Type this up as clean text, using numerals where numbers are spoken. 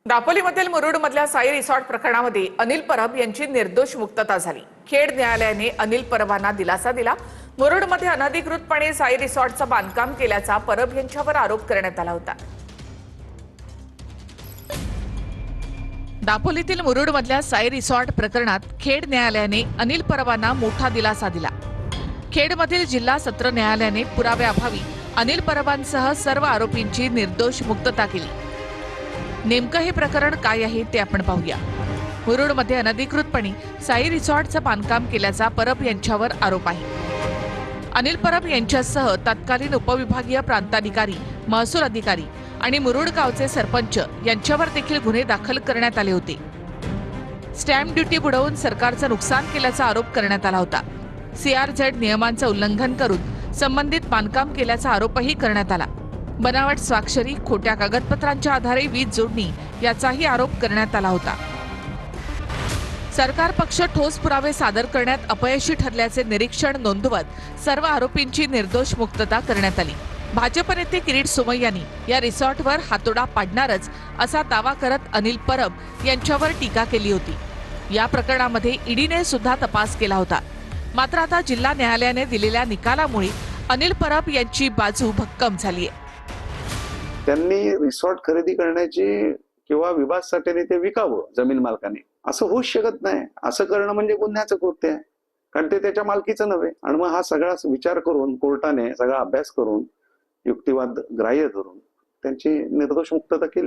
दापोलीमधील मुरुडमधल्या Sai resort प्रकरणामध्ये अनिल परब यांची निर्दोष मुक्तता झाली। खेड न्यायालयाने अनिल परबांना दिलासा दिला। मुरुडमध्ये अनधिकृतपणे साई रिसॉर्टचं बांधकाम केल्याचा परब यांच्यावर आरोप करण्यात आला होता। दापोलीतील मुरुडमधल्या साई रिसॉर्ट प्रकरणात खेड न्यायालयाने अनिल परबांना मोठा दिलासा दिला। खेडमधील जिल्हा सत्र न्यायालयाने पुराव्याअभावी अनिल परबांसह सर्व आरोपींची निर्दोष मुक्तता केली। नेमकं हे प्रकरण काय आहे ते आपण पाहूया। मुरुडमध्ये अनधिकृतपणे साई रिसॉर्टचं बांधकाम केल्याचा परब यांच्यावर आरोप आहे। अनिल परब यांच्यासह तत्कालीन उपविभागीय प्रांताधिकारी, महसूल अधिकारी आणि मुरुड गावचे सरपंच यांच्यावर देखील गुन्हे दाखल करण्यात आले होते। स्टॅम्प ड्युटी बुडवून सरकारचं नुकसान केल्याचा आरोप करण्यात आला होता। CRZ नियमांचं उल्लंघन करून संबंधित बांधकाम केल्याचा आरोपही करण्यात आला। बनावट स्वाक्षरी, खोट्या कागदपत्रांच्या आधारे वीज जोडणी याचाही आरोप करण्यात आला होता। सरकार पक्ष ठोस पुरावे सादर करण्यात अपयशी ठरल्याचे निरीक्षण नोंदवत सर्व आरोपींची निर्दोष मुक्तता करण्यात आली। भाजप नेते किरीट सोमय्यांनी या रिसॉर्टवर हातोडा पाडणारच असा दावा करत अनिल परब यांच्यावर टीका केली होती। या प्रकरणामध्ये ईडीने सुद्धा तपास केला होता। मात्र आता जिल्हा न्यायालयाने दिलेल्या निकालामुळे अनिल परब यांची बाजू भक्कम झाली आहे। त्यांनी रिसॉर्ट खरेदी करण्याची किंवा विभागासाठी ते विकावं जमीन मालकाने, असं होऊच शकत नाही। असं करणं म्हणजे गुन्ह्याचं कृत्य आहे, कारण ते त्याच्या मालकीचं नव्हे। आणि मग हा सगळा विचार करून कोर्टाने सगळा अभ्यास करून युक्तिवाद ग्राह्य धरून त्यांची निर्दोष मुक्तता केली।